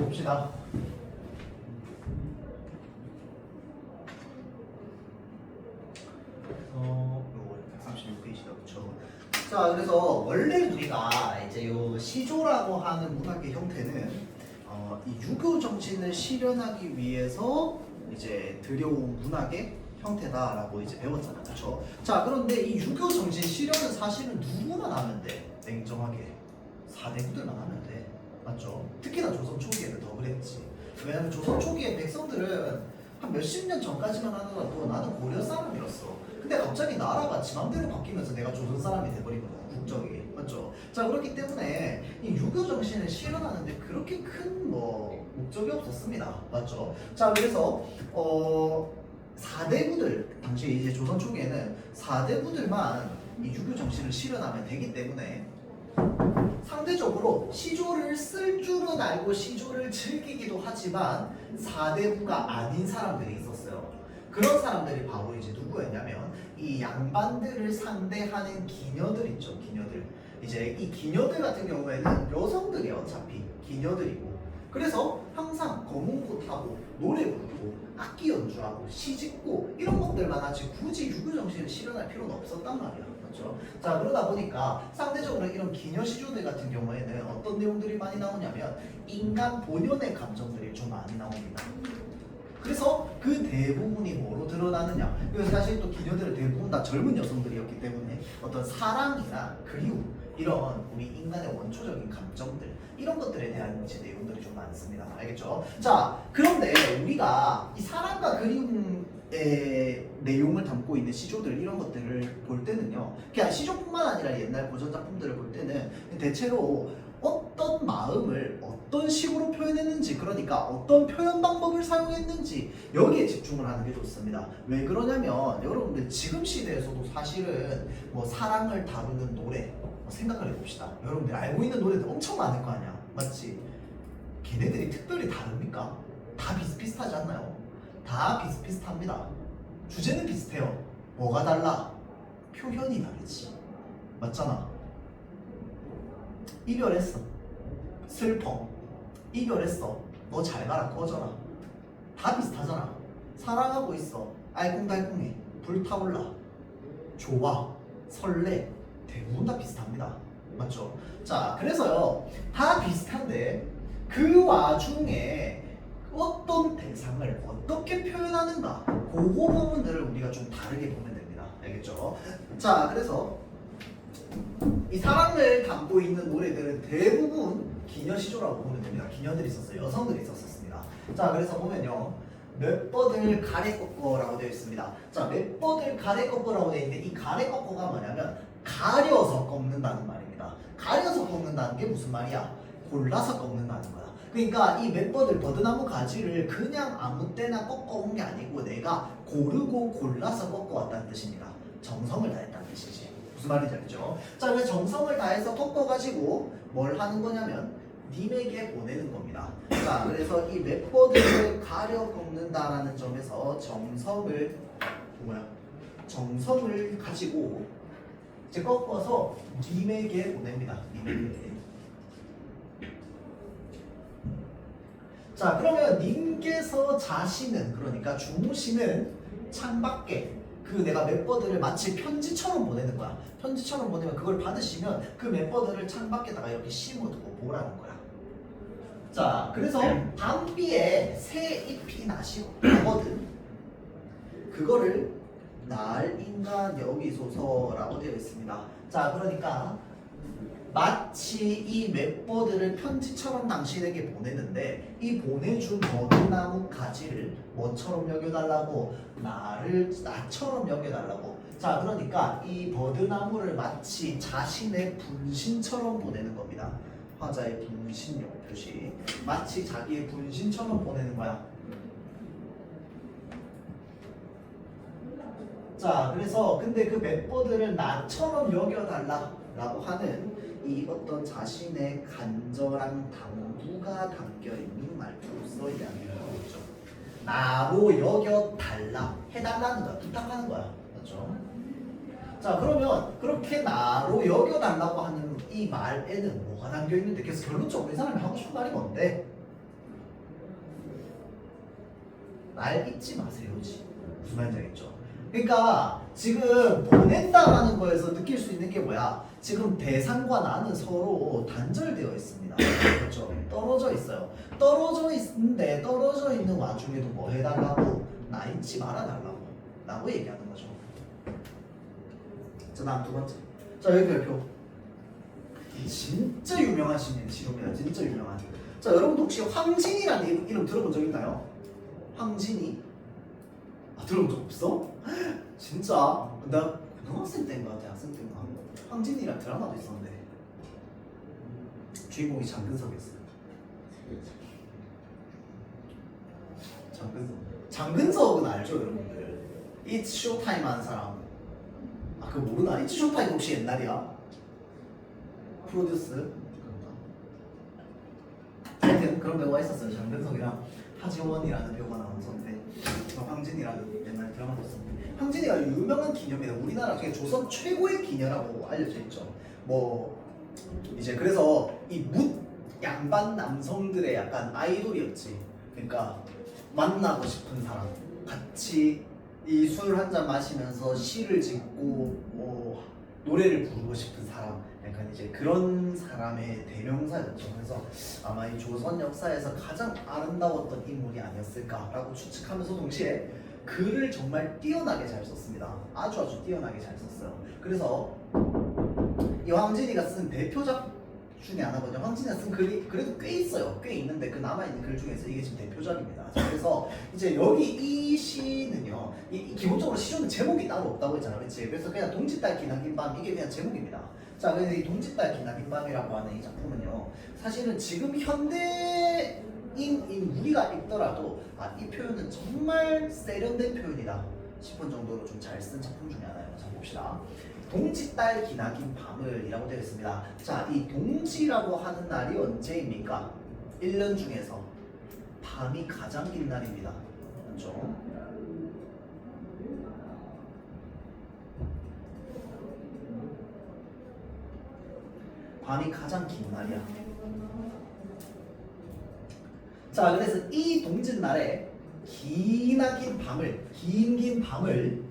봅시다. 요거 136페이지다 그쵸? 자, 그래서 원래 우리가 이제 요 시조라고 하는 문학의 형태는 이 유교 정신을 실현하기 위해서 이제 들여온 문학의 형태다라고 이제 배웠잖아, 그렇죠? 자, 그런데 이 유교 정신 실현은 사실은 누구만 하면 돼? 냉정하게 4대부들만 하면 돼, 맞죠? 특히나 조선 초기에는 더 그랬지. 왜냐면 조선 초기에 백성들은 한 몇십 년 전까지만 하더라도 나는 고려 사람이었어. 근데 갑자기 나라가 지 맘대로 바뀌면서 내가 조선 사람이 돼버린 거야, 국적이. 맞죠? 자, 그렇기 때문에 이 유교 정신을 실현하는데 그렇게 큰 뭐 목적이 없었습니다. 맞죠? 자, 그래서 4대부들, 당시에 이제 조선 초기에는 4대부들만 이 유교 정신을 실현하면 되기 때문에 상대적으로 시조를 쓸 줄은 알고 시조를 즐기기도 하지만 4대부가 아닌 사람들이 있었어요. 그런 사람들이 바로 이제 누구였냐면 이 양반들을 상대하는 기녀들 있죠, 기녀들. 이제 이 기녀들 같은 경우에는 여성들이 어차피 기녀들이고, 그래서 항상 검은고 타고 노래 부르고 악기 연주하고 시짓고 이런 것들만 하지 굳이 유교 정신을 실현할 필요는 없었단 말이야. 그렇죠? 자, 그러다 보니까 상대적으로 이런 기녀 시조들 같은 경우에는 어떤 내용들이 많이 나오냐면 인간 본연의 감정들이 좀 많이 나옵니다. 그래서 그 대부분이 뭐로 드러나느냐? 그래서 사실 또 기녀들은 대부분 다 젊은 여성들이었기 때문에 어떤 사랑이나 그리움, 이런 우리 인간의 원초적인 감정들, 이런 것들에 대한 이제 내용들이 좀 많습니다. 알겠죠? 자, 그런데 우리가 이 사랑과 그리움의 내용을 담고 있는 시조들, 이런 것들을 볼 때는요, 그냥 시조뿐만 아니라 옛날 고전 작품들을 볼 때는 대체로 어떤 마음을 어떤 식으로 표현했는지, 그러니까 어떤 표현 방법을 사용했는지 여기에 집중을 하는 게 좋습니다. 왜 그러냐면 여러분들 지금 시대에서도 사실은 뭐 사랑을 다루는 노래 생각을 해봅시다. 여러분들 알고 있는 노래들 엄청 많을 거 아니야, 맞지? 걔네들이 특별히 다릅니까? 다 비슷비슷하지 않나요? 다 비슷비슷합니다. 주제는 비슷해요. 뭐가 달라? 표현이 다르지. 맞잖아. 이별했어, 슬퍼, 이별했어, 너 잘 가라, 꺼져라. 다 비슷하잖아. 사랑하고 있어, 알콩달콩해, 불타올라, 좋아, 설레, 대부분 다 비슷합니다. 맞죠? 자, 그래서요, 다 비슷한데 그 와중에 어떤 대상을 어떻게 표현하는가, 그거 부분들을 우리가 좀 다르게 보면 됩니다. 알겠죠? 자, 그래서 이 사랑을 담고 있는 노래들은 대부분 기녀시조라고 보면 됩니다. 기녀들이 있었어요. 여성들이 있었습니다. 자, 그래서 보면요, 몇 뻗을 가래 꺾어라고 되어 있습니다. 자, 몇 뻗을 가래 꺾어라고 되어 있는데 이 가래 꺾어가 뭐냐면 가려서 꺾는다는 말입니다. 가려서 꺾는다는 게 무슨 말이야? 골라서 꺾는다는 거야. 그러니까 이 몇 뻗을 버드나무 가지를 그냥 아무 때나 꺾어온 게 아니고 내가 고르고 골라서 꺾어왔다는 뜻입니다. 정성을 다했다는 뜻이지. 무슨 말인지 알죠? 자, 그래서 정성을 다해서 꺾어가지고 뭘 하는 거냐면 님에게 보내는 겁니다. 자, 그래서 이 몇 뻗을 가려 꺾는다라는 점에서 정성을 가지고 이제 꺾어서 님에게 보냅니다. 님에게. 자, 그러면 님께서 자시는, 그러니까 주무시는 창밖에 그 내가 멤버들을 마치 편지처럼 보내는 거야. 편지처럼 보내면 그걸 받으시면 그 멤버들을 창밖에다가 이렇게 심어두고 보라는 거야. 자, 그래서 밤비에 새 잎이 나거든. 그거를 날 인간 여기소서라고 되어 있습니다. 자, 그러니까 마치 이 멤버들을 편지처럼 당신에게 보내는데 이 보내준 버드나무 가지를 뭐처럼 여겨달라고? 나처럼 여겨달라고. 자, 그러니까 이 버드나무를 마치 자신의 분신처럼 보내는 겁니다. 화자의 분신용 표시. 마치 자기의 분신처럼 보내는 거야. 자, 그래서 근데 그 멤버들을 나처럼 여겨달라라고 하는 이 어떤 자신의 간절한 당부가 담겨있는 말투로서 이야기를 하고 있죠. 나로 여겨달라, 해달라는 거야, 부탁하는 거야. 맞죠? 자, 그러면 그렇게 나로 여겨달라고 하는 이 말에는 뭐가 담겨있는데, 그래서 결론적으로 이 사람이 하고 싶은 말이 뭔데? 날 잊지 마세요지. 무슨 말인지 알겠죠? 그러니까 지금 보낸다라는 거에서 느낄 수 있는 게 뭐야? 지금 대상과 나는 서로 단절되어 있습니다. 그렇죠? 떨어져 있어요. 떨어져 있는데 떨어져 있는 와중에도 뭐 해달라고? 나 잊지 말아달라고 라고 얘기하는 거죠. 자, 다음 두 번째. 자, 여기 별표. 진짜 유명한 시로입니다. 진짜 유명한. 자, 여러분도 혹시 황진이라는 이름 들어본 적 있나요? 황진이? 아, 들어본 적 없어? 진짜? 나 고등학생 때인가 대학생 때인가 황진이랑 드라마도 있었는데 주인공이 장근석이었어요. 장근석은 알죠, 여러분들? It's Showtime 하는 사람. 아, 그거 모르나? It's Showtime 혹시 옛날이야? 프로듀스? 하여튼 그런 배우가 있었어요. 장근석이랑 하지원이라는 배우가 나왔었는데 황진이라는 옛날 드라마도 있었는데 황진이가 유명한 기녀입니다. 우리나라 중에 조선 최고의 기녀라고 알려져 있죠. 뭐 이제 그래서 이 양반 남성들의 약간 아이돌이었지. 그러니까 만나고 싶은 사람, 같이 이 술 한 잔 마시면서 시를 짓고 뭐 노래를 부르고 싶은 사람, 약간 이제 그런 사람의 대명사였죠. 그래서 아마 이 조선 역사에서 가장 아름다웠던 인물이 아니었을까라고 추측하면서 동시에 글을 정말 뛰어나게 잘 썼습니다. 아주 뛰어나게 잘 썼어요. 그래서 이 황진이가 쓴 대표작 중에 하나거든요. 황진이가 쓴 글이 그래도 꽤 있어요. 꽤 있는데 그 남아있는 글 중에서 이게 지금 대표작입니다. 자, 그래서 이제 여기 이 시는요, 기본적으로 시조는 제목이 따로 없다고 했잖아요. 그렇지? 그래서 그냥 동짓달 기나긴 밤, 이게 그냥 제목입니다. 자, 그래서 이 동짓달 기나긴 밤이라고 하는 이 작품은요, 사실은 지금 현대인 우리가 읽더라도 아, 이 표현은 정말 세련된 표현이다 싶은 정도로 좀 잘 쓴 작품 중에 하나예요. 자, 봅시다. 동짓달 기나긴 밤을 이라고 되어 있습니다. 자, 이 동지라고 하는 날이 언제입니까? 1년 중에서 밤이 가장 긴 날입니다. 그렇죠? 밤이 가장 긴 날이야. 자, 그래서 이 동짓날에 기나긴 밤을, 긴 밤을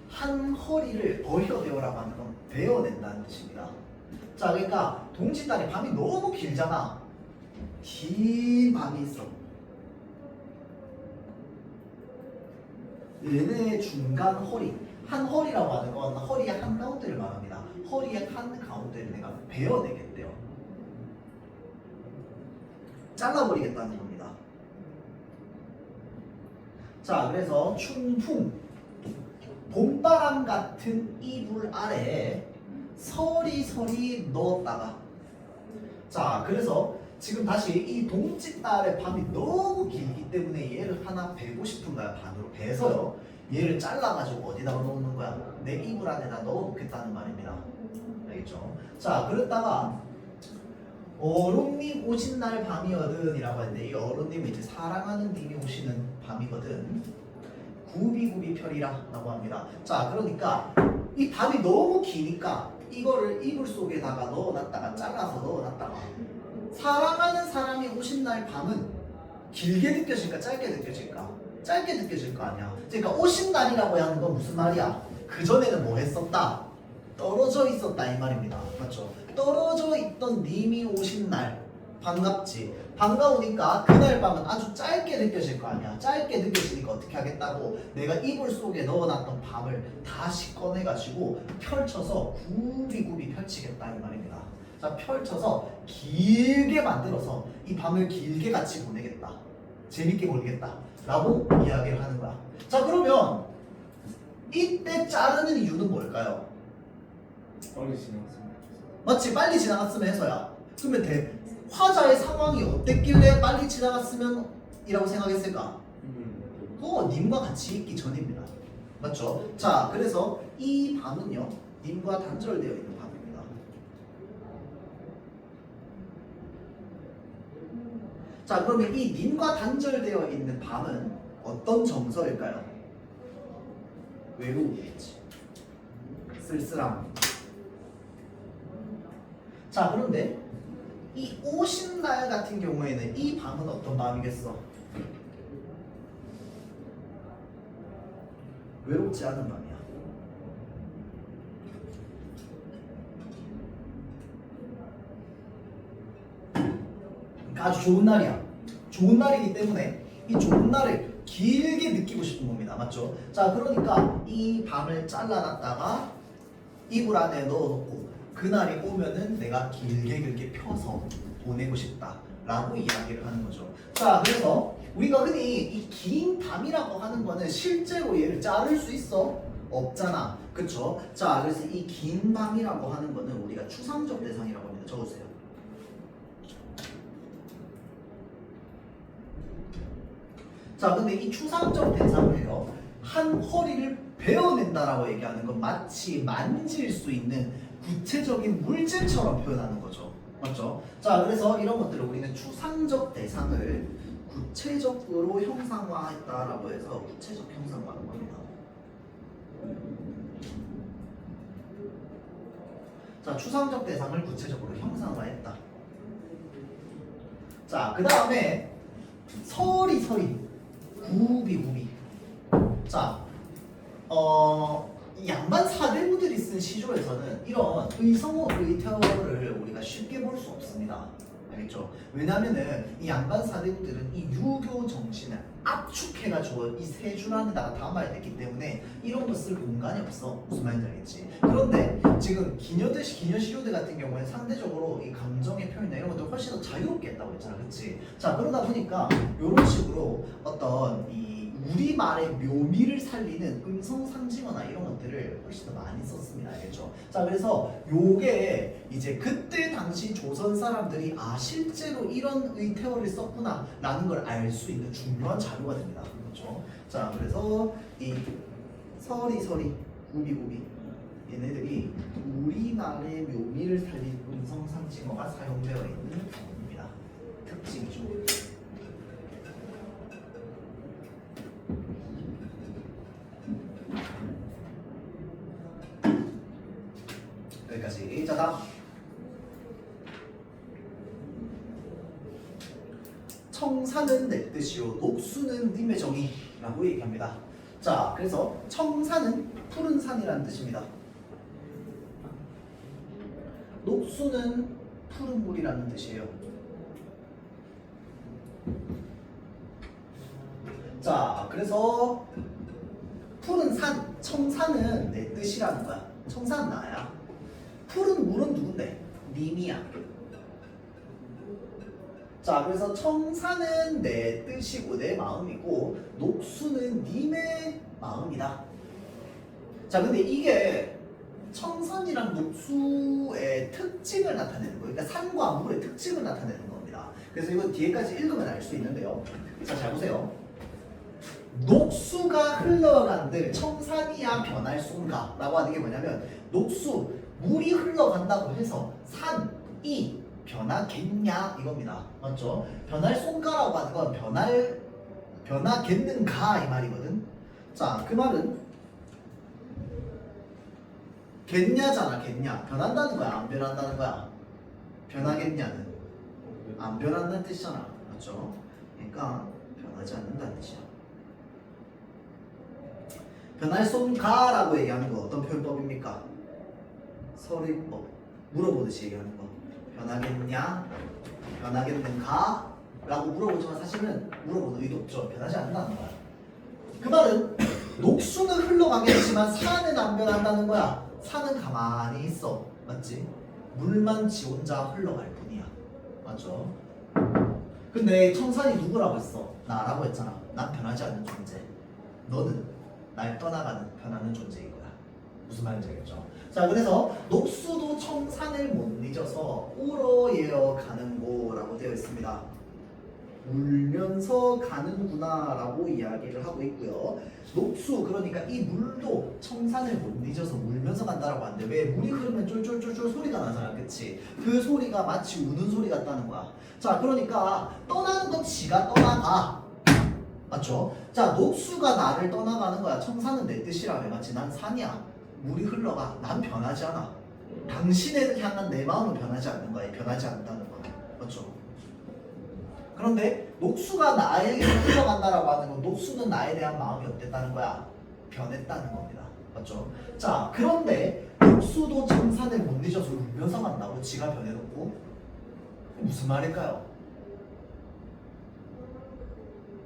한 허리를 버혀내어라고 하는 건 베어낸다는 뜻입니다. 자, 그러니까 동짓달이 밤이 너무 길잖아. 긴 밤이 있어. 얘네 중간 허리, 한 허리라고 하는 건 허리의 한 가운데를 말합니다. 허리의 한 가운데를 내가 베어내겠대요. 잘라버리겠다는 겁니다. 자, 그래서 춘풍, 봄바람 같은 이불 아래에 서리서리 넣었다가, 자, 그래서 지금 다시 이 동짓달의 밤이 너무 길기 때문에 얘를 하나 베고 싶은 거야. 반으로 베서요, 얘를 잘라가지고 어디다가 넣는 거야? 내 이불 안에다 넣어놓겠다는 말입니다. 알겠죠? 자, 그랬다가 어른님 오신 날 밤이거든 이라고 하는데, 이 어른님은 이제 사랑하는 님이 오시는 밤이거든. 구비구비 펴리라 라고 합니다. 자, 그러니까 이 밤이 너무 기니까 이거를 이불 속에다가 넣어놨다가 잘라서 넣어놨다가, 사랑하는 사람이 오신 날 밤은 길게 느껴질까 짧게 느껴질까? 짧게 느껴질 거 아니야. 그러니까 오신 날이라고 하는 건 무슨 말이야? 그전에는 뭐 했었다? 떨어져 있었다 이 말입니다. 맞죠? 떨어져 있던 님이 오신 날 반갑지. 반가우니까 그날 밤은 아주 짧게 느껴질 거 아니야. 짧게 느껴지니까 어떻게 하겠다고? 내가 이불 속에 넣어놨던 밤을 다시 꺼내가지고 펼쳐서 굽이굽이 펼치겠다 이 말입니다. 자, 펼쳐서 길게 만들어서 이 밤을 길게 같이 보내겠다. 재밌게 보내겠다 라고 이야기를 하는 거야. 자, 그러면 이때 자르는 이유는 뭘까요? 빨리 지나갔습니다. 맞지? 빨리 지나갔으면 해서야. 그러면 화자의 상황이 어땠길래 빨리 지나갔으면 이라고 생각했을까? 님과 같이 있기 전입니다. 맞죠? 자, 그래서 이 밤은요, 님과 단절되어 있는 밤입니다. 자, 그러면 이 님과 단절되어 있는 밤은 어떤 정서일까요? 외로움이겠지. 쓸쓸함. 자, 그런데 이 오신 날 같은 경우에는 이 밤은 어떤 밤이겠어? 외롭지 않은 밤이야. 그러니까 아주 좋은 날이야. 좋은 날이기 때문에 이 좋은 날을 길게 느끼고 싶은 겁니다. 맞죠? 자, 그러니까 이 밤을 잘라놨다가 이불 안에 넣어놓고 그날이 오면은 내가 길게 펴서 보내고 싶다라고 이야기를 하는 거죠. 자, 그래서 우리가 흔히 이 긴 밤이라고 하는 거는 실제로 얘를 자를 수 있어? 없잖아. 그쵸? 자, 그래서 이 긴 밤이라고 하는 거는 우리가 추상적 대상이라고 합니다. 적어주세요. 자, 근데 이 추상적 대상을요, 한 허리를 베어낸다라고 얘기하는 건 마치 만질 수 있는 구체적인 물질처럼 표현하는 거죠. 맞죠? 자, 그래서 이런 것들을 우리는 추상적 대상을 구체적으로 형상화했다라고 해서 구체적 형상화라고 합니다. 자, 추상적 대상을 구체적으로 형상화했다. 자, 그 다음에 서리, 구비. 자, 이 양반 사대부들이 쓴 시조에서는 이런 의성어 의태어를 우리가 쉽게 볼 수 없습니다. 알겠죠? 왜냐면은 이 양반 사대부들은 이 유교 정신을 압축해가지고 이 세 줄 안에다가 담아야 됐기 때문에 이런 거 쓸 공간이 없어. 무슨 말인지 알겠지? 그런데 지금 기녀시조대 같은 경우에는 상대적으로 이 감정의 표현이나 이런 것들 훨씬 더 자유롭게 했다고 했잖아. 그치? 자, 그러다 보니까 이런 식으로 어떤 이 우리말의 묘미를 살리는 음성 상징어나 이런 것들을 훨씬 더 많이 썼습니다. 알겠죠? 자, 그래서 요게 이제 그때 당시 조선 사람들이 아 실제로 이런 의태어를 썼구나 라는 걸 알 수 있는 중요한 자료가 됩니다. 그렇죠? 자, 그래서 이 서리, 구비 얘네들이 우리말의 묘미를 살린 음성 상징어가 사용되어 있는 겁니다. 특징이죠. 여기까지. 자, 다음. 청산은 내 뜻이요 녹수는 님의 정의라고 얘기합니다. 자, 그래서 청산은 푸른 산이라는 뜻입니다. 녹수는 푸른 물이라는 뜻이에요. 자, 그래서 푸른 산, 청산은 내 뜻이라는 거야. 청산은 나야. 푸른 물은 누군데? 님이야. 자, 그래서 청산은 내 뜻이고 내 마음이고 녹수는 님의 마음이다. 자, 근데 이게 청산이랑 녹수의 특징을 나타내는 거예요. 그러니까 산과 물의 특징을 나타내는 겁니다. 그래서 이거 뒤에까지 읽으면 알 수 있는데요. 자, 잘 보세요. 녹수가 흘러간들 청산이야 변할 쏜가 라고 하는 게 뭐냐면 녹수, 물이 흘러간다고 해서 산이 변하겠냐 이겁니다. 맞죠? 변할 쏜가라고 하는 건 변하겠는가 이 말이거든. 자, 그 말은 겠냐잖아. 겠냐 변한다는 거야 안 변한다는 거야? 변하겠냐는 안 변한다는 뜻이잖아. 맞죠? 그러니까 변하지 않는다는 뜻이야. 변할 쏜가라고 얘기하는 거 어떤 표현법입니까? 서리법 물어보듯이 얘기하는 거. 변하겠냐? 변하겠는가? 라고 물어보지만 사실은 물어보는 의도 없죠. 변하지 않는다는 거야. 그 말은 녹수는 흘러가겠지만 산은 안 변한다는 거야. 산은 가만히 있어. 맞지? 물만 지 혼자 흘러갈 뿐이야. 맞죠? 근데 청산이 누구라고 했어? 나라고 했잖아. 난 변하지 않는 존재. 너는 날 떠나가는 변하는 존재인 거야. 무슨 말인지 알겠죠? 자, 그래서 녹수도 청산을 못 잊어서 울어예어 가는고라고 되어 있습니다. 울면서 가는구나 라고 이야기를 하고 있고요. 녹수, 그러니까 이 물도 청산을 못 잊어서 울면서 간다라고 하는데 왜 물이 흐르면 쫄쫄쫄쫄 소리가 나잖아. 그치? 그 소리가 마치 우는 소리 같다는 거야. 자, 그러니까 떠나는 건 지가 떠나가. 맞죠? 자, 녹수가 나를 떠나가는 거야. 청산은 내 뜻이라며. 마치 난 산이야. 물이 흘러가. 난 변하지 않아. 당신을 향한 내 마음은 변하지 않는 거야. 변하지 않는다는 거야. 맞죠? 그런데 녹수가 나에게 흘러간다라고 하는 건 녹수는 나에 대한 마음이 어땠다는 거야? 변했다는 겁니다. 맞죠? 자, 그런데 녹수도 정산을 못 잊어서 울면서 간다고 지가 변해놓고 무슨 말일까요?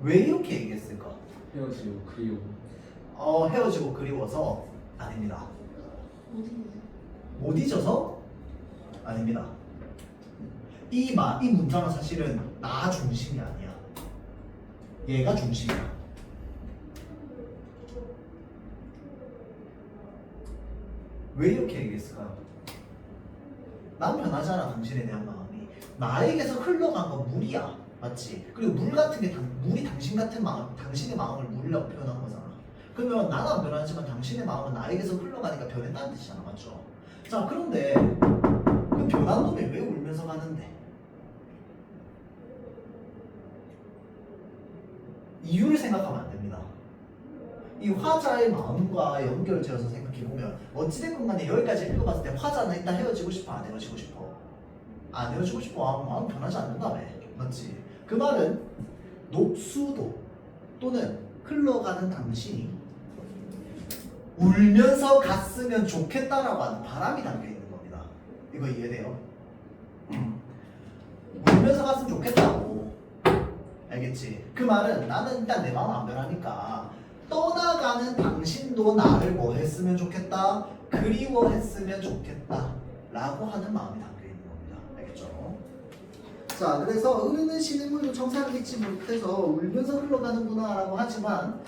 왜 이렇게 얘기했을까? 헤어지고 그리워. 헤어지고 그리워서 아닙니다. 어디 못 잊어서 아닙니다. 이 문장은 사실은 나 중심이 아니야. 얘가 중심이야. 왜 이렇게 얘기했을까요? 난 변하잖아. 당신에 대한 마음이 나에게서 흘러간 건 물이야. 맞지? 그리고 물 같은 게 물이 당신 같은 마음, 당신의 마음을 물이라고 표현한 거잖아. 그러면 나는 안 변하지만 당신의 마음은 나에게서 흘러가니까 변했다는 뜻이잖아. 맞죠? 자, 그런데 그 변한 놈이 왜 울면서 가는데? 이유를 생각하면 안 됩니다. 이 화자의 마음과 연결지어서 생각해보면 어찌됐건 간에 여기까지 읽어봤을 때 화자는 일단 헤어지고 싶어 안 헤어지고 싶어? 안 헤어지고 싶어. 마음 변하지 않는다며. 맞지? 그 말은 녹수도 또는 흘러가는 당신이 울면서 갔으면 좋겠다라고 하는 바람이 담겨있는 겁니다. 이거 이해돼요? 울면서 갔으면 좋겠다고. 알겠지? 그 말은 나는 일단 내 마음 안 변하니까 떠나가는 당신도 나를 뭐 했으면 좋겠다? 그리워했으면 좋겠다 라고 하는 마음이 담겨있는 겁니다. 알겠죠? 자, 그래서 흐르는 시냇물도 정사를 잊지 못해서 울면서 흘러가는구나 라고 하지만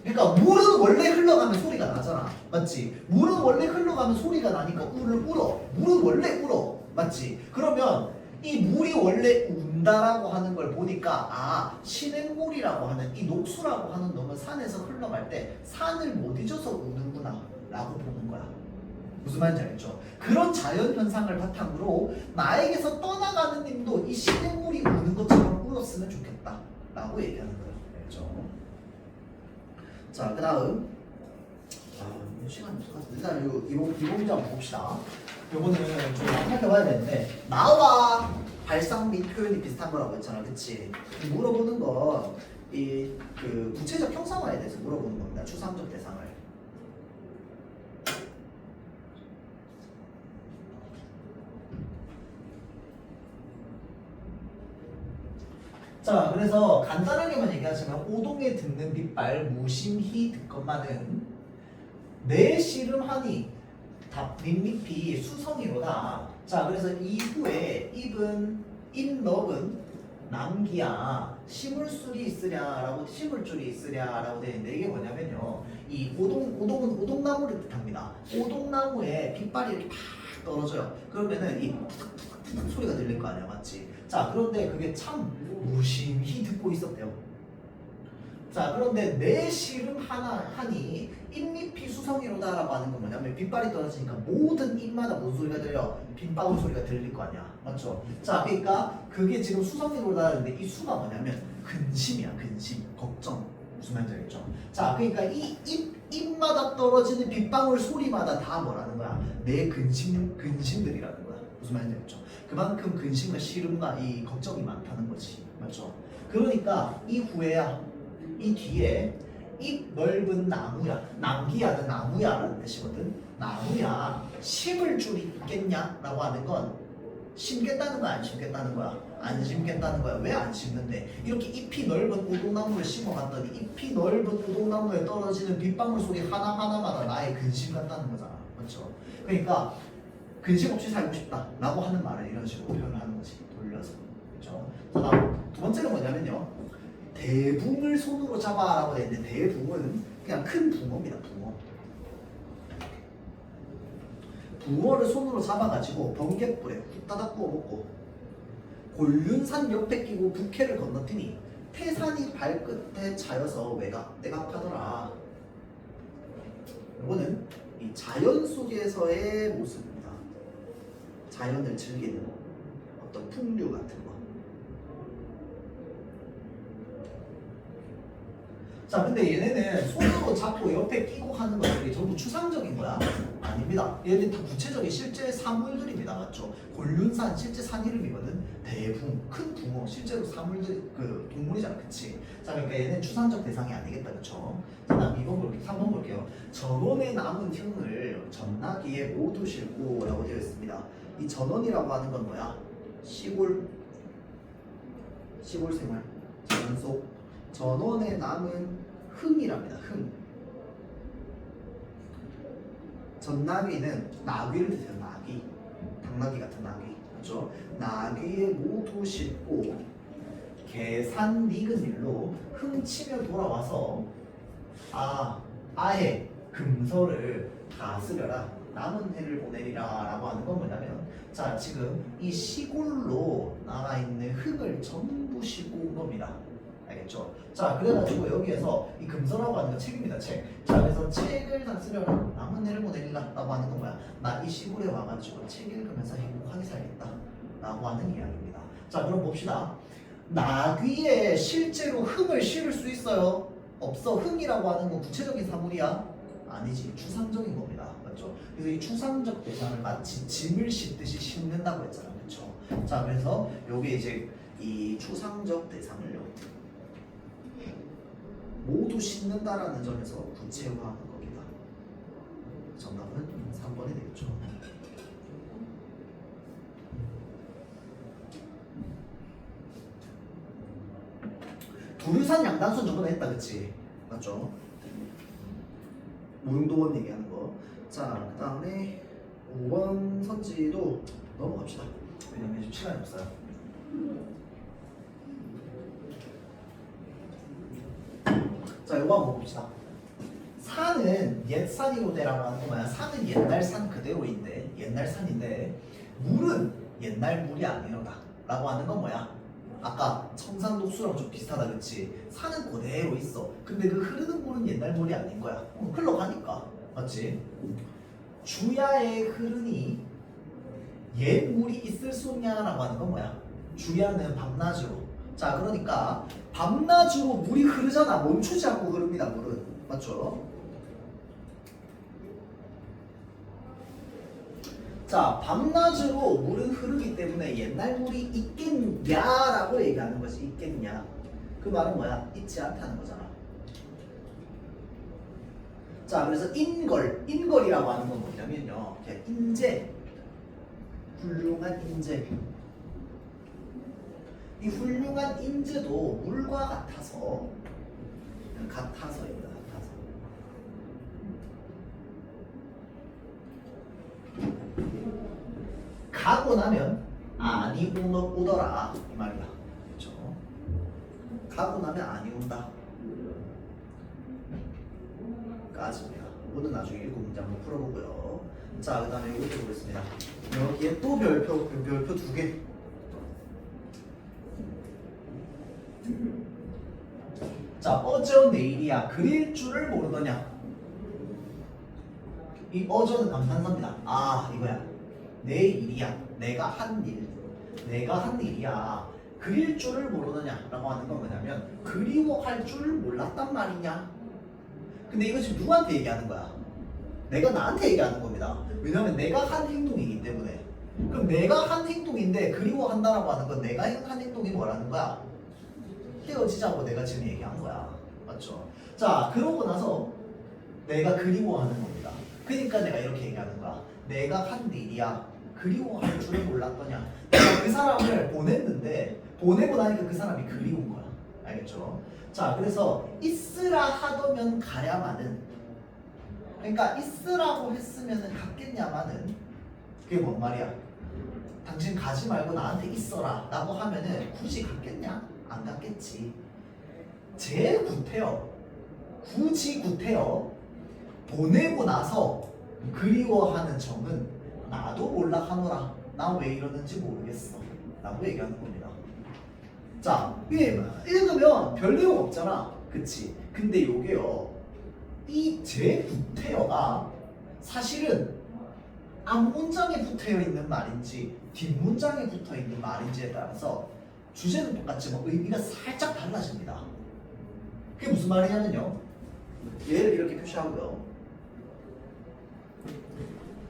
그러니까 물은 원래 흘러가면 소리가 나잖아. 맞지? 물은 원래 흘러가면 소리가 나니까 울어. 물은 원래 울어. 맞지? 그러면 이 물이 원래 운다라고 하는 걸 보니까 시냇물이라고 하는 이 녹수라고 하는 놈은 산에서 흘러갈 때 산을 못 잊어서 우는구나 라고 보는 거야. 무슨 말인지 알겠죠? 그런 자연 현상을 바탕으로 나에게서 떠나가는 님도 이 시냇물이 우는 것처럼 울었으면 좋겠다 라고 얘기하는 거야. 알겠죠? 자, 그 다음 시간이 없어서 일단 이 문제 한번 봅시다. 요거는 좀 살펴봐야 되는데 나와 발상 및 표현이 비슷한 거라고 했잖아. 그치? 물어보는 건 이 그 구체적 형상화에 대해서 물어보는 겁니다. 추상적 대상을. 자, 그래서 간단하게만 얘기하자면 오동에 듣는 빗발 무심히 듣건만은 내 씨름하니 밋밋이 수성이로다. 자, 그래서 이후에 입넉은 남기야 심을줄이 있으랴라고 심을줄이 있으랴라고 되어 있는데 이게 뭐냐면요. 이 오동은 오동나무를 뜻합니다. 오동나무에 빗발이 이렇게 팍 떨어져요. 그러면은 이 푸득푸득 소리가 들릴 거 아니야, 맞지? 자, 그런데 그게 참 무심히 듣고 있었대요. 자, 그런데 내 씨름 하니 잎잎이 수성이로다라고 하는 건 뭐냐면 빗발이 떨어지니까 모든 잎마다 무슨 소리가 들려? 빗방울 소리가 들릴 거 아니야, 맞죠? 자, 그러니까 그게 지금 수성이로다는데 이 수가 뭐냐면 근심이야, 근심, 걱정. 무슨 말인지 알겠죠? 자, 그러니까 이 잎마다 떨어지는 빗방울 소리마다 다 뭐라는 거야? 내 근심들이라는 거야. 무슨 말인지 알겠죠? 그만큼 근심과 시름과 이 걱정이 많다는 거지, 맞죠? 그러니까 이 후에야, 이 뒤에 잎 넓은 나무야, 남기야는 나무야라는 뜻이거든. 나무야 심을 줄이 있겠냐라고 하는 건 심겠다는 거야, 안 심겠다는 거야? 안 심겠다는 거야. 왜 안 심는데? 이렇게 잎이 넓은 오동나무를 심어갔더니 잎이 넓은 오동나무에 떨어지는 빗방울 소리 하나하나마다 나의 근심 같다는 거잖아, 맞죠? 그러니까 근심 없이 살고 싶다라고 하는 말을 이런 식으로 표현하는 거지, 돌려서. 그렇죠? 다음 두 번째는 뭐냐면요. 대붕을 손으로 잡아라고 되어 있는데 대붕은 그냥 큰 붕어입니다. 붕어를 손으로 잡아가지고 번갯불에 후다닥 구워 먹고 곤륜산 옆에 끼고 북해를 건너뛰니 태산이 발끝에 차여서 내각하더라. 이거는 이 자연 속에서의 모습입니다. 자연을 즐기는 어떤 풍류 같은 거. 자, 근데 얘네는 손으로 잡고 옆에 끼고 하는 것들이 전부 추상적인 거야? 아니야. 아닙니다. 얘는 다 구체적인 실제 사물들입니다. 맞죠? 곤륜산 실제 산 이름이거든. 대붕, 큰 붕어, 실제로 사물들 그 동물이잖아, 그치? 자, 그러니까 얘는 추상적 대상이 아니겠다, 그쵸? 자, 다음 2번 볼게요. 3번 볼게요. 전원에 남은 흉을 전나기에 모두 싣고라고 되어 있습니다. 이 전원이라고 하는 건 뭐야? 시골 생활, 자연 속 전원에 남은 흥이랍니다. 흥. 전나귀는 나귀를 드세요. 나귀, 당나귀 같은 나귀, 그렇죠? 나귀에 모두 싣고 계산 니은 일로 흠치며 돌아와서 아예 금서를 다스려라 남은 해를 보내리라라고 하는 건 뭐냐면, 자 지금 이 시골로 나가 있는 흙을 전부 싣고 온 겁니다. 알겠죠? 자 그래가지고 여기에서 이 금서라고 하는 건 책입니다. 책. 자 그래서 책을 다스려라 남은 해를 보내리라라고 하는 건 뭐야? 나 이 시골에 와가지고 책 읽으면서 행복하게 살겠다 라고 하는 이야기입니다. 자 그럼 봅시다. 나귀에 실제로 흠을 실을 수 있어요? 없어. 흠이라고 하는 건 구체적인 사물이야? 아니지. 추상적인 겁니다. 맞죠? 그래서 이 추상적 대상을 마치 짐을 싣듯이 싣는다고 했잖아. 그렇죠? 자 그래서 요게 이제 이 추상적 대상을요 모두 싣는다라는 점에서 구체화하는 겁니다. 정답은 3번이 되겠죠. 두류산 양단선 저번에 했다, 그치? 맞죠? 무용도원 얘기하는 거. 자, 그 다음에 5번 선지도 넘어갑시다. 왜냐면 지금 시간이 없어요. 자, 이거 한번 봅시다. 산은 옛산이로대라고 하는 거 뭐야? 산은 옛날 산 그대로인데, 옛날 산인데, 물은 옛날 물이 아니로다 라고 하는 건 뭐야? 아까 청산독수랑 좀 비슷하다, 그치? 산은 그대로 있어. 근데 그 흐르는 물은 옛날 물이 아닌 거야. 흘러가니까. 맞지? 주야에 흐르니 옛 물이 있을 수 없냐라고 하는 건 뭐야? 주야는 밤낮으로. 자, 그러니까 밤낮으로 물이 흐르잖아. 멈추지 않고 흐릅니다, 물은. 맞죠? 자, 밤낮으로 물은 흐르기 때문에 옛날 물이 있겠냐라고 얘기하는 거지. 있겠냐. 그 말은 뭐야? 있지 않다는 거잖아. 자, 그래서 인걸이라고 하는 건 뭐냐면요. 그냥 인재, 훌륭한 인재. 이 훌륭한 인재도 물과 같아서입니다. 같아서. 가고 나면 아니 오더라 이 말이야. 그렇죠? 가고 나면 아니 온다. 까집니다. 이거는 나중에 7문제 한번 풀어보고요. 자, 그 다음에 이거 보겠습니다. 여기에 또 별표 2개. 자, 어제 내일이야. 그릴 줄을 모르더냐. 이 어제는 감탄사입니다. 아, 이거야. 내일이야. 내가 한 일이야. 그릴 줄을 모르느냐 라고 하는 건 뭐냐면 그리워할 줄 몰랐단 말이냐. 근데 이거 지금 누구한테 얘기하는 거야? 내가 나한테 얘기하는 겁니다. 왜냐면 내가 한 행동이기 때문에. 그럼 내가 한 행동인데 그리워한다라고 하는 건 내가 한 행동이 뭐라는 거야? 헤어지자고 내가 지금 얘기한 거야. 맞죠? 자, 그러고 나서 내가 그리워하는 겁니다. 그러니까 내가 이렇게 얘기하는 거야. 내가 한 일이야. 그리워할 줄을 몰랐더냐. 내가 그 사람을 보냈는데 보내고 나니까 그 사람이 그리운 거야. 알겠죠? 자, 그래서 있으라 하더면 가야마는, 그러니까 있으라고 했으면 갔겠냐마는 그게 뭔 말이야? 당신 가지 말고 나한테 있어라 라고 하면은 굳이 갔겠냐? 안 갔겠지. 제일 구태여, 굳이 구태여 보내고 나서 그리워하는 점은 나도 몰라 하노라. 나 왜 이러는지 모르겠어 라고 얘기하는 겁니다. 자, 읽으면 별 내용 없잖아. 그치? 근데 요게요, 이 제부태어가 사실은 앞문장에 붙어 있는 말인지 뒷문장에 붙어 있는 말인지에 따라서 주제는 똑같지만 의미가 살짝 달라집니다. 그게 무슨 말이냐면요, 얘를 이렇게 표시하고요,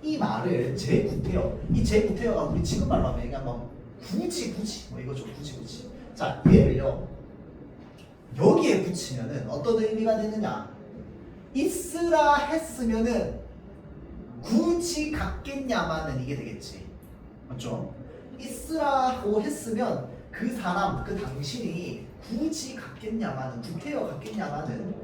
이 말을 제구태여, 이 제구태여가 우리 지금 말로 하면 얘기하면 굳이 뭐 이거죠. 굳이. 자, 얘를요 여기에 붙이면은 어떤 의미가 되느냐? 있으라 했으면은 굳이 갖겠냐마는 이게 되겠지. 맞죠? 있으라고 했으면 그 사람, 그 당신이 굳이 갖겠냐마는, 구태여 갖겠냐마는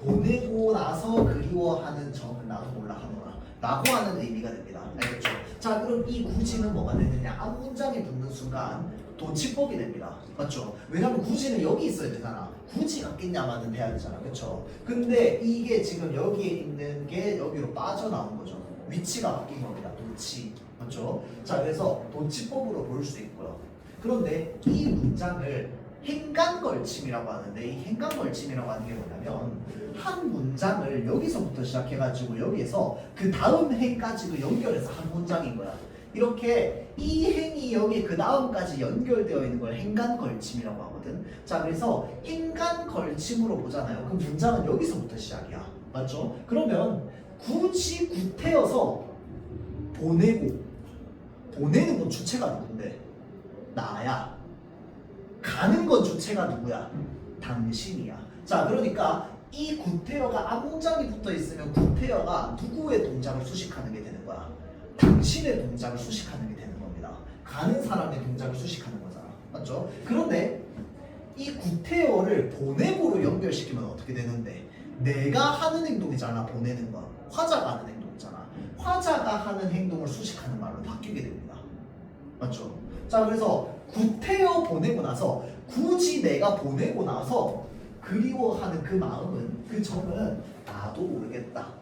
보내고 나서 그리워하는 점을 나도 몰라 하노라 라고 하는 의미가 됩니다. 알겠죠? 자, 그럼 이 굳이는 뭐가 되느냐? 앞 문장에 붙는 순간 도치법이 됩니다. 맞죠? 왜냐면 굳이는 여기 있어야 되잖아. 굳이 갖겠냐마는 돼야 되잖아. 그쵸? 근데 이게 지금 여기에 있는 게 여기로 빠져나온 거죠. 위치가 바뀐 겁니다. 도치. 맞죠? 자, 그래서 도치법으로 볼 수 있고요. 그런데 이 문장을 행간걸침이라고 하는데, 이 행간걸침이라고 하는 게 뭐냐면 한 문장을 여기서부터 시작해가지고 여기에서 그 다음 행까지도 연결해서 한 문장인 거야. 이렇게 이 행이 여기 그 다음까지 연결되어 있는 걸 행간걸침이라고 하거든. 자, 그래서 행간걸침으로 보잖아요. 그 문장은 여기서부터 시작이야. 맞죠? 그러면 굳이 구태여서 보내는 건 주체가 누군데? 나야. 가는 건 주체가 누구야? 당신이야. 자, 그러니까 이 구태여가 앞문장이 붙어 있으면 구태여가 누구의 동작을 수식하는 게 되는 거야? 당신의 동작을 수식하는 게 되는 겁니다. 가는 사람의 동작을 수식하는 거잖아. 맞죠? 그런데 이 구태여를 보내고로 연결시키면 어떻게 되는데? 내가 하는 행동이잖아. 보내는 건 화자가 하는 행동이잖아. 화자가 하는 행동을 수식하는 말로 바뀌게 됩니다. 맞죠? 자, 그래서 구태여 보내고 나서 굳이 내가 보내고 나서 그리워하는 그 마음은, 그 점은 나도 모르겠다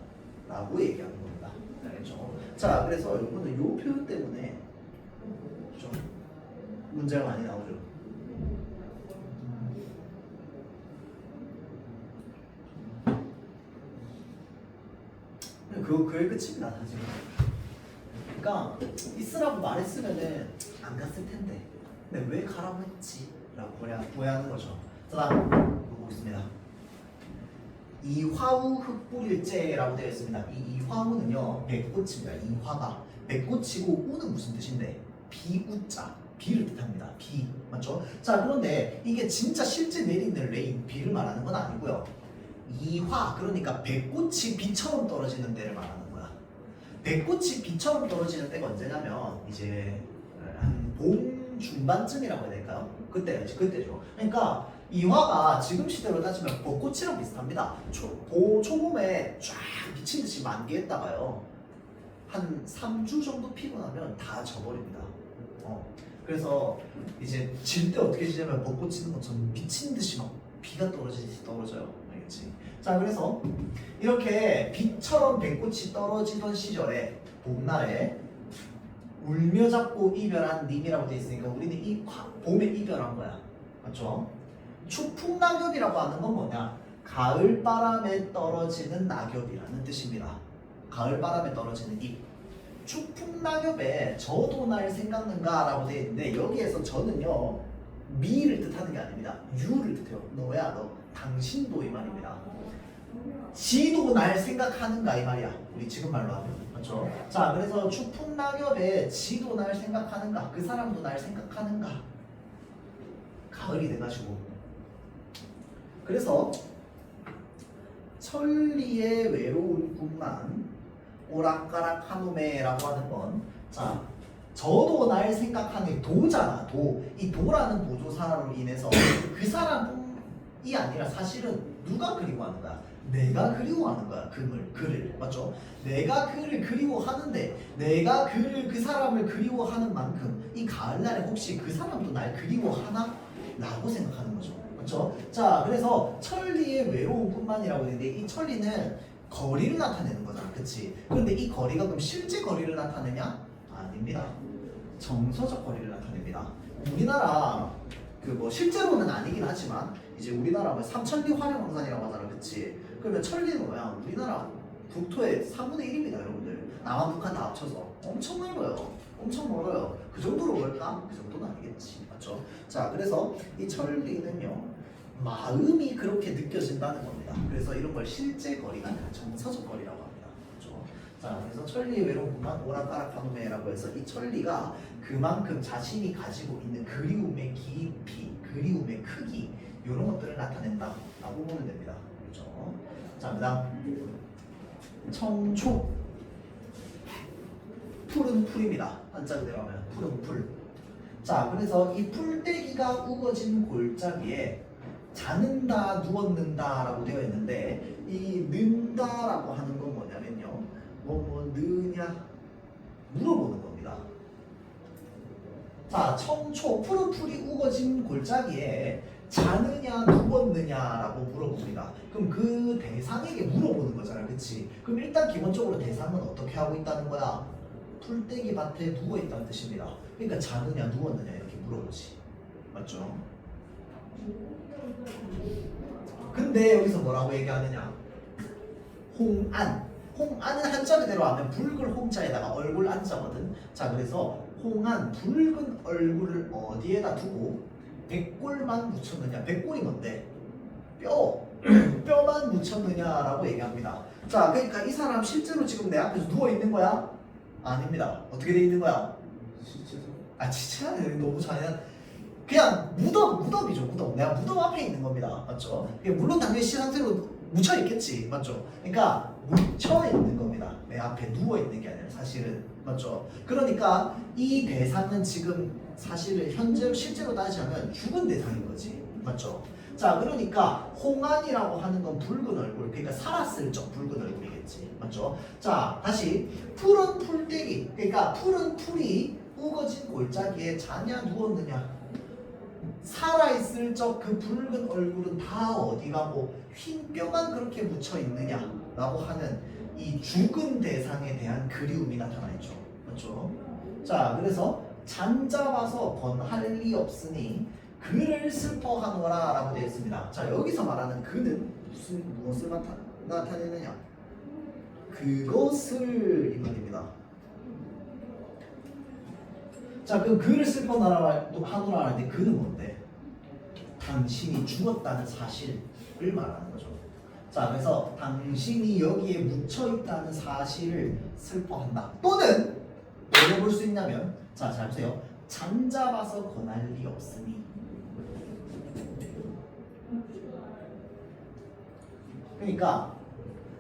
라고 얘기하는 겁니다. 알겠죠? 자, 그래서 이거는 요 표현 때문에 좀 문제가 많이 나오죠. 그게 끝입니다, 사실. 그러니까 있으라고 말했으면은 안 갔을 텐데, 근데 왜 가라고 했지? 라고 오해하는 거죠. 자, 다음 보겠습니다. 이화우 흙뿌릴째라고 되어 있습니다. 이 이화우는요, 백꽃입니다. 이화가 백꽃이고 우는 무슨 뜻인데? 비우자, 비를 뜻합니다. 비, 맞죠? 자, 그런데 이게 진짜 실제 내리는 레인, 비를 말하는 건 아니고요. 이화, 그러니까 백꽃이 비처럼 떨어지는 데를 말하는 거야. 백꽃이 비처럼 떨어지는 때가 언제냐면 이제 한 봄 중반쯤이라고 해야 될까요? 그때죠. 그러니까 이화가 지금 시대로 따지면 벚꽃이랑 비슷합니다. 초봄에 쫙 미친 듯이 만개했다가요, 한 3주 정도 피고 나면 다 져버립니다. 그래서 이제 질 때 어떻게 지냐면 벚꽃 치는 것처럼 미친 듯이 막 비가 떨어져요. 알겠지? 자, 그래서 이렇게 비처럼 백꽃이 떨어지던 시절에 봄날에 울며 잡고 이별한 님이라고 돼 있으니까 우리는 이 봄에 이별한 거야. 맞죠? 추풍낙엽이라고 하는 건 뭐냐? 가을바람에 떨어지는 낙엽이라는 뜻입니다. 가을바람에 떨어지는 잎. 추풍낙엽에 저도 날 생각는가 라고 되어 있는데, 여기에서 저는요 미를 뜻하는 게 아닙니다. 유를 뜻해요. 너야, 너, 당신도 이 말입니다. 지도 날 생각하는가 이 말이야. 우리 지금 말로 하면. 맞죠? 자, 그래서 추풍낙엽에 지도 날 생각하는가, 그 사람도 날 생각하는가. 가을이 돼가지고. 그래서 천리의 외로운 꿈만 오락가락 하노메라고 하는 건, 자, 저도 날 생각하는 도잖아. 이 도라는 보조사로 인해서 그 사람뿐이 아니라 사실은 누가 그리워하는 거야? 내가 그리워하는 거야. 그를. 맞죠? 내가 그를 그리워하는데, 내가 그 사람을 그리워하는 만큼 이 가을날에 혹시 그 사람도 날 그리워하나? 라고 생각하는 거죠. 맞죠? 자, 그래서 천리의 외로운 꿈만이라고 했는데, 이 천리는 거리를 나타내는 거잖아. 그치? 그런데 이 거리가 그럼 실제 거리를 나타내냐? 아닙니다. 정서적 거리를 나타냅니다. 우리나라 실제로는 아니긴 하지만 이제 우리나라 삼천리 화령강산이라고 하잖아. 그치? 그러면 천리는 뭐야? 우리나라 국토의 3분의 1입니다, 여러분들. 남한 북한 다 합쳐서 엄청 넓어요. 엄청 멀어요. 그 정도로 멀까? 그 정도는 아니겠지. 맞죠? 자, 그래서 이 천리는요, 마음이 그렇게 느껴진다는 겁니다. 그래서 이런 걸 실제 거리가 아니라 정서적 거리라고 합니다. 그렇죠? 자, 그래서 천리의 외로움만 오락가락하노메라고 해서 이 천리가 그만큼 자신이 가지고 있는 그리움의 깊이, 그리움의 크기 이런 것들을 나타낸다라고 보면 됩니다. 그렇죠? 자, 그다음 청초 풀은 풀입니다. 한자 그대로 하면 풀은 풀. 자, 그래서 이 풀떼기가 우거진 골짜기에 자는다, 누웠는다라고 되어 있는데 이 는다라고 하는 건 뭐냐면요, 뭐 느냐 물어보는 겁니다. 자, 청초 푸른 풀이 우거진 골짜기에 자느냐 누웠느냐라고 물어봅니다. 그럼 그 대상에게 물어보는 거잖아, 그치? 그럼 일단 기본적으로 대상은 어떻게 하고 있다는 거야? 풀떼기 밭에 누워 있다는 뜻입니다. 그러니까 자느냐 누웠느냐 이렇게 물어보지, 맞죠? 근데 여기서 뭐라고 얘기하느냐? 홍안. 홍안은 한자 그대로 하면 붉은 홍자에다가 얼굴 안자거든. 자, 그래서 홍안 붉은 얼굴을 어디에다 두고 백골만 묻혔느냐? 백골이 뭔데? 뼈만 묻혔느냐라고 얘기합니다. 자, 그러니까 이 사람 실제로 지금 내 앞에서 누워 있는 거야? 아닙니다. 어떻게 돼 있는 거야? 시체서? 아, 진짜 너무 잔인한. 그냥 무덤이죠, 무덤. 내가 무덤 앞에 있는 겁니다, 맞죠? 물론 당연히 시 상태로 묻혀 있겠지, 맞죠? 그러니까 묻혀 있는 겁니다. 내 앞에 누워 있는 게 아니라 사실은, 맞죠? 그러니까 이 대상은 지금 사실은 현재 실제로 따지자면 죽은 대상인 거지, 맞죠? 자, 그러니까 홍안이라고 하는 건 붉은 얼굴, 그러니까 살았을 적 붉은 얼굴이겠지, 맞죠? 자, 다시 푸른 풀떼기, 그러니까 푸른 풀이 우거진 골짜기에 자냐 누웠느냐? 살아있을 적 그 붉은 얼굴은 다 어디 가고 흰 뼈만 그렇게 묻혀 있느냐라고 하는 이 죽은 대상에 대한 그리움이 나타나 있죠, 맞죠? 자, 그래서 잔잡아서 권할 리 없으니 그를 슬퍼하노라 라고 되어 있습니다. 자, 여기서 말하는 그는 무엇을 나타내느냐? 그것을 이 말입니다. 자, 그럼 그를 슬퍼하노라 할 때 그는 뭔데? 당신이 죽었다는 사실을 말하는 거죠. 자, 그래서 당신이 여기에 묻혀있다는 사실을 슬퍼한다. 또는 뭐를 볼 수 있냐면, 자, 잘 보세요. 잠잡아서 권할 리 없으니. 그러니까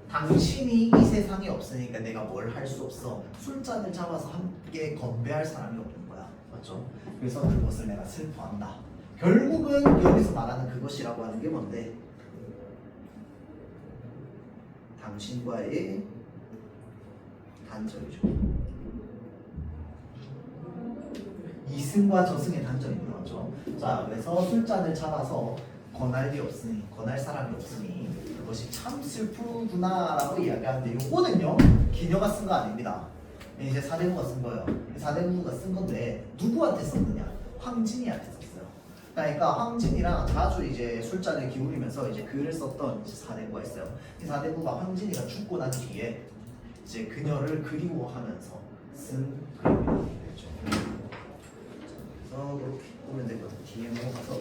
당신이 이 세상에 없으니까 내가 뭘 할 수 없어. 술잔을 잡아서 함께 건배할 사람이 없는 거야, 맞죠? 그래서 그것을 내가 슬퍼한다. 결국은 여기서 말하는 그것이라고 하는 게 뭔데? 당신과의 단절이죠. 이승과 저승의 단절입니다, 맞죠? 자, 그래서 술잔을 잡아서 권할 리 없으니, 권할 사람이 없으니 그것이 참 슬프구나라고 이야기하는데, 요거는요 기녀가 쓴 거 아닙니다. 이제 사대부가 쓴 거예요. 사대부가 쓴 건데 누구한테 썼느냐? 황진이한테 썼어요. 그러니까 황진이랑 자주 이제 술잔을 기울이면서 이제 글을 썼던 사대부가 있어요. 이 사대부가 황진이가 죽고 난 뒤에 이제 그녀를 그리워하면서 쓴 글입니다. 그렇죠. 그래서 이렇게 보면 되거든요. 뒤에 넘어가서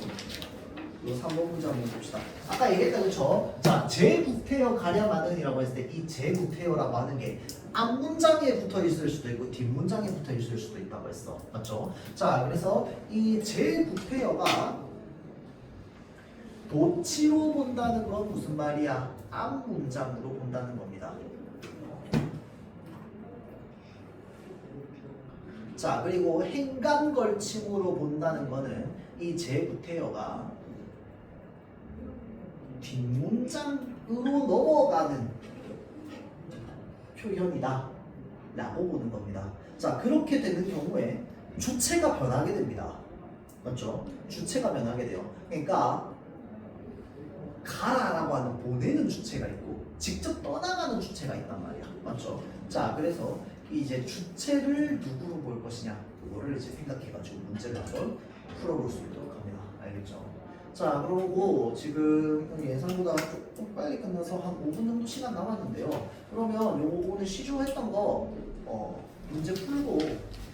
이 3번 문제 한번 봅시다. 아까 얘기했다, 그쵸? 자, 제부태여 가랴마는이라고 했을 때 이 제부태여라고 하는 게 앞문장에 붙어 있을 수도 있고 뒷문장에 붙어 있을 수도 있다고 했어, 맞죠? 자, 그래서 이 제부태여가 도치로 본다는 건 무슨 말이야? 앞문장으로 본다는 겁니다. 자, 그리고 행간걸침으로 본다는 거는 이 제부태여가 뒷문장으로 넘어가는 표현이다 라고 보는 겁니다. 자, 그렇게 되는 경우에 주체가 변하게 됩니다, 맞죠? 주체가 변하게 돼요. 그러니까 가라라고 하는 보내는 주체가 있고 직접 떠나가는 주체가 있단 말이야, 맞죠? 자, 그래서 이제 주체를 누구로 볼 것이냐, 그거를 이제 생각해가지고 문제를 한번 풀어볼 수 있도록 합니다. 알겠죠? 자, 그러고 지금 예상보다 조금 빨리 끝나서 한 5분 정도 시간 남았는데요. 그러면 요 오늘 시조했던 거 문제 풀고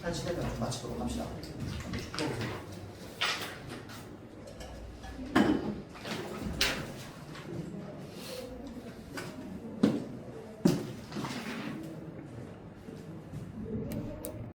잘 지내면 좀 마치도록 합시다. 한번 쭉 풀어보세요.